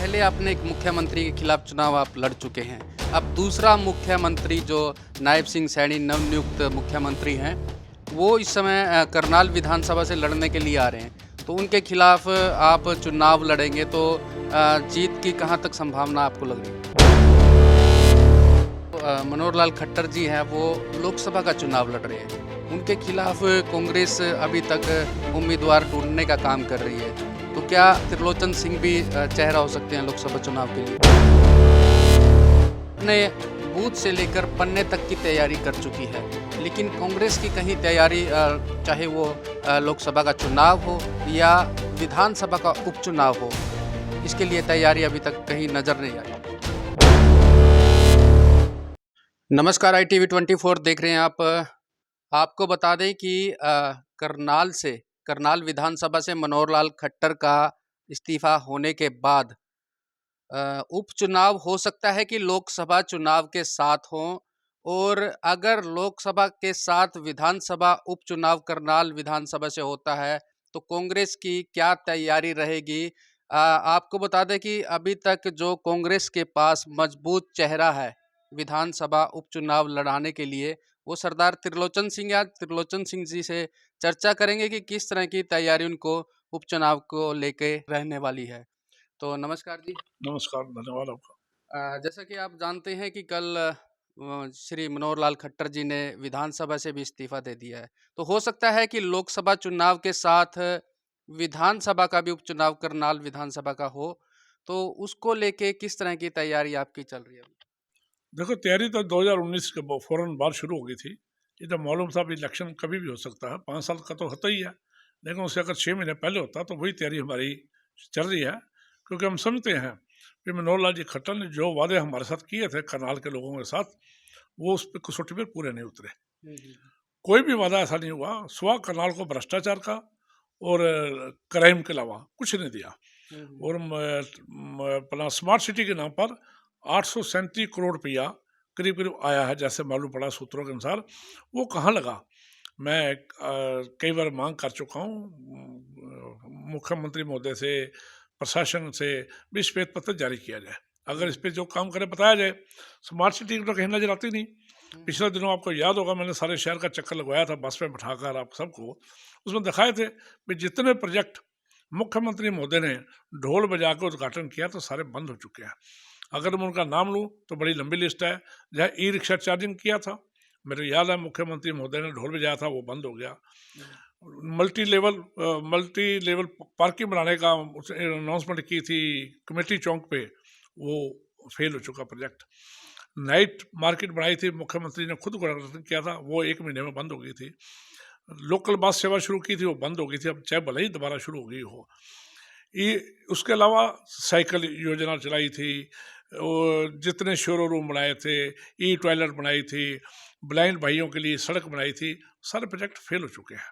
पहले आपने एक मुख्यमंत्री के खिलाफ चुनाव आप लड़ चुके हैं। अब दूसरा मुख्यमंत्री जो नायब सिंह सैनी नवनियुक्त मुख्यमंत्री हैं, वो इस समय करनाल विधानसभा से लड़ने के लिए आ रहे हैं। तो उनके खिलाफ आप चुनाव लड़ेंगे तो जीत की कहाँ तक संभावना आपको लग रही है? मनोहर लाल खट्टर जी हैं, वो लोकसभा का चुनाव लड़ रहे हैं। उनके खिलाफ कांग्रेस अभी तक उम्मीदवार ढूंढने का काम कर रही है। तो क्या त्रिलोचन सिंह भी चेहरा हो सकते हैं लोकसभा चुनाव के लिए? अपने बूथ से लेकर पन्ने तक की तैयारी कर चुकी है, लेकिन कांग्रेस की कहीं तैयारी चाहे वो लोकसभा का चुनाव हो या विधानसभा का उपचुनाव हो, इसके लिए तैयारी अभी तक कहीं नजर नहीं आई। नमस्कार, ITV 24 देख रहे हैं आप। आपको बता दें कि करनाल विधानसभा से मनोहर लाल खट्टर का इस्तीफा होने के बाद उपचुनाव हो सकता है कि लोकसभा चुनाव के साथ हो, और अगर लोकसभा के साथ विधानसभा उपचुनाव करनाल विधानसभा से होता है तो कांग्रेस की क्या तैयारी रहेगी। आपको बता दें कि अभी तक जो कांग्रेस के पास मजबूत चेहरा है विधानसभा उपचुनाव लड़ाने के लिए, वो सरदार त्रिलोचन सिंह। या त्रिलोचन सिंह जी से चर्चा करेंगे कि किस तरह की तैयारी उनको उपचुनाव को लेके रहने वाली है। तो नमस्कार जी। नमस्कार, धन्यवाद आपका। जैसा कि आप जानते हैं कि कल श्री मनोहर लाल खट्टर जी ने विधानसभा से भी इस्तीफा दे दिया है। तो हो सकता है कि लोकसभा चुनाव के साथ विधानसभा का भी उपचुनाव करनाल विधानसभा का हो। तो उसको लेके किस तरह की तैयारी आपकी चल रही है? देखो, तैयारी तो 2019 के फौरन बाद शुरू हो गई थी। ये तो मालूम था भी इलेक्शन कभी भी हो सकता है, 5 साल का तो होता ही है, लेकिन उससे अगर 6 महीने पहले होता तो वही तैयारी हमारी चल रही है। क्योंकि हम समझते हैं कि मनोहर लाल जी खट्टर ने जो वादे हमारे साथ किए थे करनाल के लोगों के साथ, वो उस पर कसौटी पर पूरे नहीं उतरे। कोई भी वादा ऐसा नहीं हुआ, स्वा करनाल को भ्रष्टाचार का और क्राइम के अलावा कुछ नहीं दिया। और अपना स्मार्ट सिटी के नाम पर 837 करोड़ रुपया करीब करीब आया है, जैसे मालूम पड़ा सूत्रों के अनुसार। वो कहाँ लगा? मैं कई बार मांग कर चुका हूँ मुख्यमंत्री महोदय से, प्रशासन से भी श्वेत पत्र जारी किया जाए। अगर इस पे जो काम करे बताया जाए। स्मार्ट सिटी तो कहीं नजर आती नहीं। पिछले दिनों आपको याद होगा, मैंने सारे शहर का चक्कर लगवाया था बस में बैठाकर आप सबको। उसमें दिखाए थे कि जितने प्रोजेक्ट मुख्यमंत्री महोदय ने ढोल बजा कर उद्घाटन किया तो सारे बंद हो चुके हैं। अगर मैं उनका नाम लूँ तो बड़ी लंबी लिस्ट है। जहाँ ई-रिक्शा चार्जिंग किया था, मेरे याद है मुख्यमंत्री महोदय ने ढोल बजाया था, वो बंद हो गया। मल्टी लेवल पार्किंग बनाने का अनाउंसमेंट की थी कमेटी चौक पे, वो फेल हो चुका प्रोजेक्ट। नाइट मार्केट बनाई थी, मुख्यमंत्री ने खुद उद्घाटन किया था, वो 1 महीने में बंद हो गई थी। लोकल बस सेवा शुरू की थी, वो बंद हो गई थी, अब चाहे भले ही दोबारा शुरू हो गई हो। ये उसके अलावा साइकिल योजना चलाई थी, और जितने शोरूम बनाए थे, ई टॉयलेट बनाई थी, ब्लाइंड भाइयों के लिए सड़क बनाई थी, सारे प्रोजेक्ट फेल हो चुके हैं।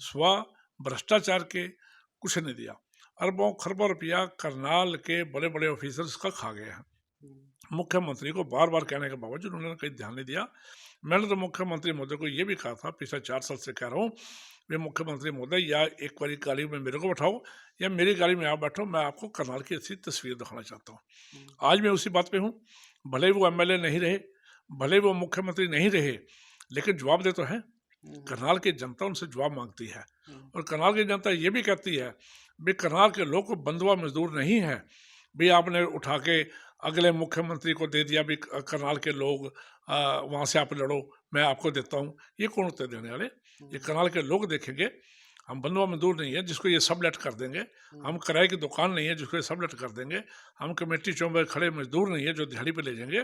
स्वा भ्रष्टाचार के कुछ नहीं दिया। अरबों खरबों रुपया करनाल के बड़े बड़े ऑफिसर्स का खा गए हैं। मुख्यमंत्री को बार बार कहने के बावजूद उन्होंने कहीं ध्यान नहीं दिया। मैंने तो मुख्यमंत्री महोदय को ये भी कहा था, पिछले 4 साल से कह रहा हूँ, वे मुख्यमंत्री महोदय या एक बारी गाड़ी में मेरे को बैठाओ या मेरी गाड़ी में आप बैठो, मैं आपको करनाल की अच्छी तस्वीर दिखाना चाहता हूँ। आज मैं उसी बात पे हूँ। भले ही वो MLA नहीं रहे, भले ही वो मुख्यमंत्री नहीं रहे, लेकिन जवाब दे तो है। करनाल की जनता उनसे जवाब मांगती है, और करनाल की जनता ये भी कहती है भाई करनाल के लोग को बंधुआ मजदूर नहीं है भाई आपने उठा के अगले मुख्यमंत्री को दे दिया भी करनाल के लोग वहाँ से आप लड़ो, मैं आपको देता हूँ। ये कौन होते देने वाले? ये करनाल के लोग देखेंगे। हम बंधुआ मजदूर नहीं है जिसको ये सबलेट कर देंगे, हम किराए की दुकान नहीं है जिसको ये सबलेट कर देंगे, हम कमेटी चौक में खड़े मजदूर नहीं है जो दिहाड़ी पे ले जाएंगे।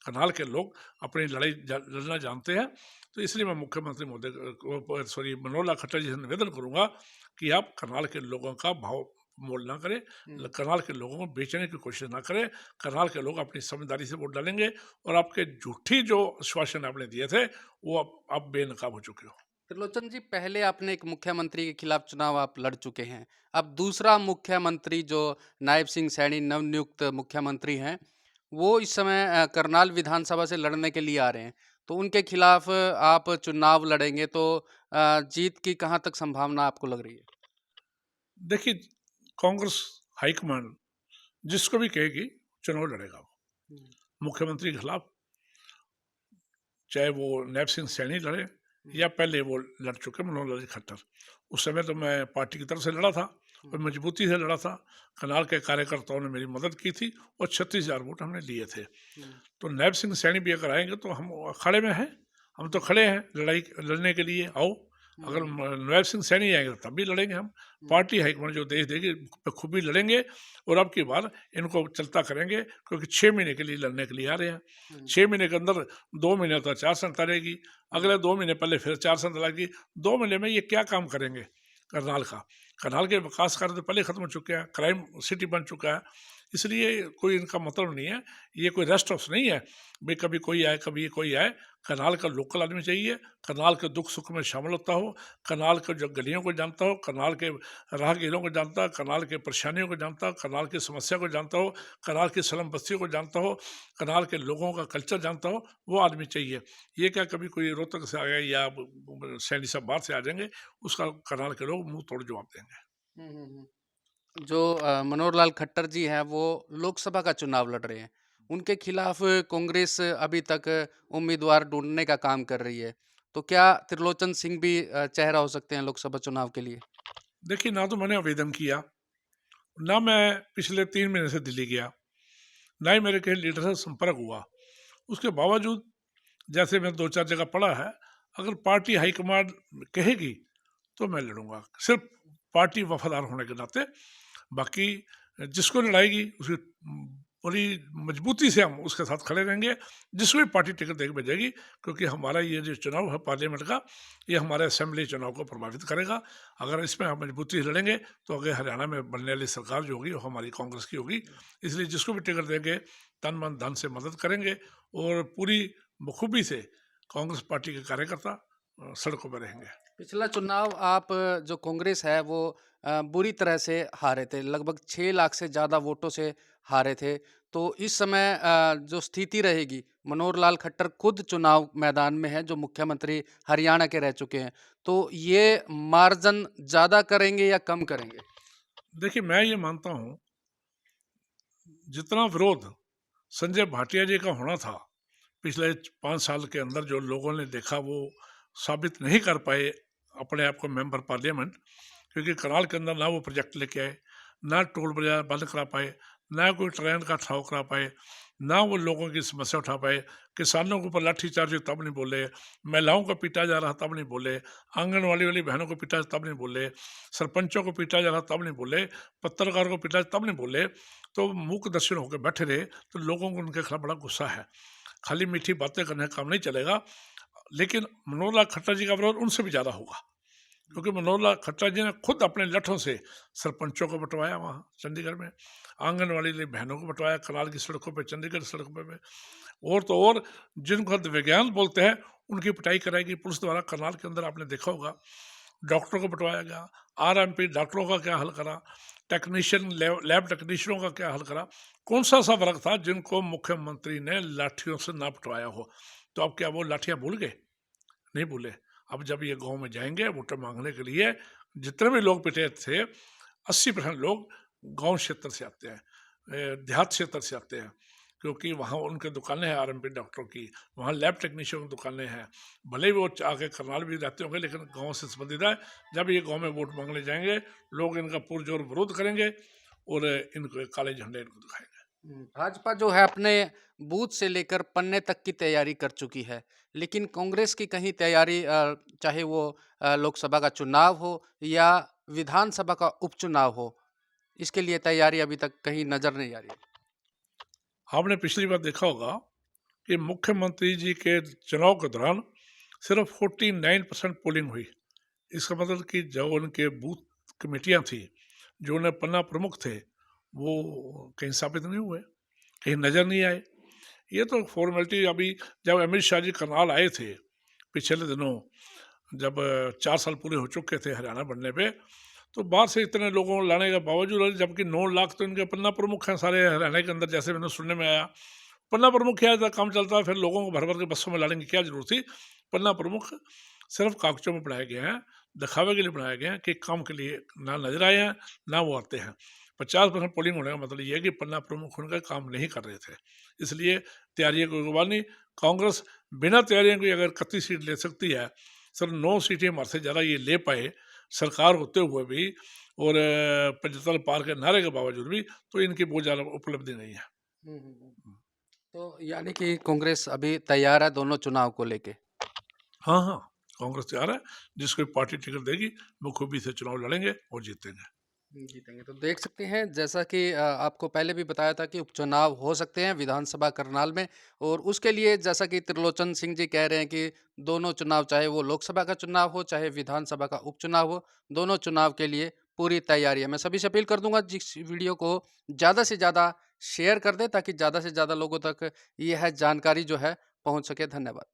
करनाल के लोग अपनी लड़ाई लड़ना जानते हैं। तो इसलिए मैं मुख्यमंत्री महोदय मनोहर लाल खट्टर जी से निवेदन करूंगा कि आप करनाल के लोगों का भाव मोल ना करें, करनाल के लोगों को बेचने की कोशिश ना करें। करनाल के लोग अपनी समझदारी से वोट डालेंगे, और आपके झूठी जो आश्वासन आपने दिए थे वो अब बेनकाब हो चुके हो। त्रिलोचन जी, पहले आपने एक मुख्यमंत्री के खिलाफ चुनाव आप लड़ चुके हैं। अब दूसरा मुख्यमंत्री जो नायब सिंह सैनी नवनियुक्त मुख्यमंत्री हैं, वो इस समय करनाल विधानसभा से लड़ने के लिए आ रहे हैं। तो उनके खिलाफ आप चुनाव लड़ेंगे तो जीत की कहाँ तक संभावना आपको लग रही है? देखिए, कांग्रेस हाईकमान जिसको भी कहेगी चुनाव लड़ेगा वो, हम्म, मुख्यमंत्री के खिलाफ, चाहे वो नैब सिंह सैनी लड़े या पहले वो लड़ चुके मनोहर लाल खट्टर। उस समय तो मैं पार्टी की तरफ से लड़ा था और मजबूती से लड़ा था। कनाल के कार्यकर्ताओं ने मेरी मदद की थी और 36,000 वोट हमने लिए थे। तो नैब सिंह सैनी भी अगर आएंगे तो हम खड़े में हैं, हम तो खड़े हैं लड़ाई लड़ने के लिए। आओ, अगर नैब सिंह सैनी आएंगे तब भी लड़ेंगे हम। पार्टी हाईकमान जो देश देगी बखूबी लड़ेंगे और अब की बार इनको चलता करेंगे, क्योंकि 6 महीने के लिए लड़ने के लिए आ रहे हैं। 6 महीने के अंदर 2 महीने तो आचार संहिता रहेगी, अगले 2 महीने पहले फिर आचार संहिता लगेगी। 2 महीने में ये क्या काम करेंगे करनाल का? करनाल के विकास कार्य तो पहले खत्म हो चुके हैं, क्राइम सिटी बन चुका है, इसलिए कोई इनका मतलब नहीं है, ये कोई रेस्ट हाउस नहीं है भाई कभी कोई आए कभी कोई आए। करनाल का लोकल आदमी चाहिए, करनाल के दुख सुख में शामिल होता हो, करनाल के जो गलियों को जानता हो, करनाल के राहगीरों को जानता हो, करनाल के परेशानियों को जानता हो, करनाल की समस्या को जानता हो, करनाल की स्लम बस्तियों को जानता हो, करनाल के लोगों का कल्चर जानता हो, वो आदमी चाहिए। ये क्या कभी कोई रोहतक से आ गया या सैनी साहब बाहर से आ जाएंगे, उसका करनाल के लोग मुंह तोड़ जवाब देंगे। जो मनोहर लाल खट्टर जी हैं वो लोकसभा का चुनाव लड़ रहे हैं, उनके खिलाफ कांग्रेस अभी तक उम्मीदवार ढूंढने का काम कर रही है, तो क्या त्रिलोचन सिंह भी चेहरा हो सकते हैं लोकसभा चुनाव के लिए? देखिए, ना तो मैंने आवेदन किया, ना मैं पिछले 3 महीने से दिल्ली गया, ना ही मेरे कहीं लीडर से संपर्क हुआ। उसके बावजूद जैसे मैं 2-4 जगह पढ़ा है, अगर पार्टी हाईकमांड कहेगी तो मैं लड़ूंगा, सिर्फ पार्टी वफादार होने के नाते। बाकी जिसको लड़ाएगी उसकी पूरी मजबूती से हम उसके साथ खड़े रहेंगे, जिसको भी पार्टी टिकट देकर भेजेगी, क्योंकि हमारा ये जो चुनाव है पार्लियामेंट का, ये हमारे असेंबली चुनाव को प्रभावित करेगा। अगर इसमें हम मजबूती से लड़ेंगे तो आगे हरियाणा में बनने वाली सरकार जो होगी वो हमारी कांग्रेस की होगी। इसलिए जिसको भी टिकट देंगे तन मन धन से मदद करेंगे और पूरी बखूबी से कांग्रेस पार्टी के कार्यकर्ता सड़कों पर रहेंगे। पिछला चुनाव आप जो कांग्रेस है वो बुरी तरह से हारे थे, लगभग 6 लाख से ज़्यादा वोटों से हारे थे। तो इस समय जो स्थिति रहेगी, मनोहर लाल खट्टर खुद चुनाव मैदान में है, जो मुख्यमंत्री हरियाणा के रह चुके हैं, तो ये मार्जिन ज़्यादा करेंगे या कम करेंगे? देखिए, मैं ये मानता हूँ जितना विरोध संजय भाटिया जी का होना था पिछले 5 साल के अंदर, जो लोगों ने देखा वो साबित नहीं कर पाए अपने आप को मेंबर पार्लियामेंट, क्योंकि करनाल के अंदर ना वो प्रोजेक्ट लेके आए, ना टोल बाजार बंद करा पाए, ना कोई ट्रेन का ठहराव करा पाए, ना वो लोगों की समस्या उठा पाए। किसानों के ऊपर लाठीचार्ज हुई तब नहीं बोले, महिलाओं को पीटा जा रहा तब नहीं बोले, आंगनवाड़ी वाली बहनों को पीटा तब नहीं बोले, सरपंचों को पीटा जा रहा तब नहीं बोले, पत्रकारों को पीटा तब नहीं बोले। तो मूक दर्शन होकर बैठे रहे। तो लोगों को उनके खिलाफ बड़ा गुस्सा है। खाली मीठी बातें करने का काम नहीं चलेगा, लेकिन मनोहर लाल खट्टर जी का विरोध उनसे भी ज़्यादा होगा, क्योंकि मनोहर लाल खट्टर जी ने खुद अपने लठों से सरपंचों को बंटवाया वहाँ चंडीगढ़ में, आंगनवाड़ी बहनों को बंटवाया कनाल की सड़कों पे, चंडीगढ़ सड़कों पे। और तो और जिनको विज्ञान बोलते हैं उनकी पिटाई कराएगी पुलिस द्वारा। करनाल के अंदर आपने देखा होगा डॉक्टरों को बंटवाया गया, आरएमपी डॉक्टरों का क्या हल करा, टेक्नीशियन लैब टेक्नीशियनों का क्या हल करा। कौन सा ऐसा वर्ग था जिनको मुख्यमंत्री ने लाठियों से ना बंटवाया हो? तो अब क्या वो लाठियाँ भूल गए? नहीं भूले। अब जब ये गांव में जाएंगे वोटर मांगने के लिए, जितने भी लोग पिटे थे 80% लोग गांव क्षेत्र से आते हैं, देहात क्षेत्र से आते हैं, क्योंकि वहाँ उनके दुकानें हैं आरएमपी डॉक्टरों की, वहाँ लैब टेक्नीशियन की दुकानें हैं। भले ही वो आके करनाल भी रहते होंगे, लेकिन गांव से संबंधित है। जब ये गांव में वोट मांगने जाएंगे, लोग इनका पुरजोर विरोध करेंगे और इनको काले झंडे इनको दिखाएंगे। भाजपा जो है अपने बूथ से लेकर पन्ने तक की तैयारी कर चुकी है, लेकिन कांग्रेस की कहीं तैयारी चाहे वो लोकसभा का चुनाव हो या विधानसभा का उपचुनाव हो, इसके लिए तैयारी अभी तक कहीं नजर नहीं आ रही। आपने पिछली बार देखा होगा कि मुख्यमंत्री जी के चुनाव के दौरान सिर्फ 49% पोलिंग हुई। इसका मतलब कि जो उनके बूथ कमेटियां थी, जो उन्हें पन्ना प्रमुख थे, वो कहीं साबित नहीं हुए, कहीं नज़र नहीं आए। ये तो फॉर्मेलिटी। अभी जब अमित शाह जी करनाल आए थे पिछले दिनों, जब 4 साल पूरे हो चुके थे हरियाणा बनने पे, तो बाहर से इतने लोगों को लाने के बावजूद, जबकि 9 लाख तो इनके पन्ना प्रमुख हैं सारे हरियाणा के अंदर, जैसे मैंने सुनने में आया। पन्ना प्रमुख क्या था, काम चलता है, फिर लोगों को भर भर के बसों में लाने की क्या जरूरत थी? पन्ना प्रमुख सिर्फ कागजों में बनाए गए हैं, दिखावे के लिए बनाए गए हैं, कि काम के लिए ना नजर आए हैं ना वो आते हैं। 50% पोलिंग होने का मतलब ये है कि पन्ना प्रमुख उनका काम नहीं कर रहे थे, इसलिए तैयारियों को गवानी। कांग्रेस बिना तैयारियों की अगर 31 सीट ले सकती है, सर 9 सीटें हमारे से ज़्यादा ये ले पाए सरकार होते हुए भी, और 75 पार के नारे के बावजूद भी, तो इनकी बहुत ज़्यादा उपलब्धि नहीं है। हम्म, हम्म, हम्म। तो यानी कि कांग्रेस अभी तैयार है दोनों चुनाव को लेके। हाँ हाँ, कांग्रेस तैयार है, जिसको पार्टी टिकट देगी वो खूबी से चुनाव लड़ेंगे और जीतेंगे। जीतेंगे। तो देख सकते हैं जैसा कि आपको पहले भी बताया था कि उपचुनाव हो सकते हैं विधानसभा करनाल में, और उसके लिए जैसा कि त्रिलोचन सिंह जी कह रहे हैं कि दोनों चुनाव, चाहे वो लोकसभा का चुनाव हो चाहे विधानसभा का उपचुनाव हो, दोनों चुनाव के लिए पूरी तैयारी है। मैं सभी से अपील कर दूंगा जिस वीडियो को ज़्यादा से ज़्यादा शेयर कर दें ताकि ज़्यादा से ज़्यादा लोगों तक यह जानकारी जो है पहुँच सके। धन्यवाद।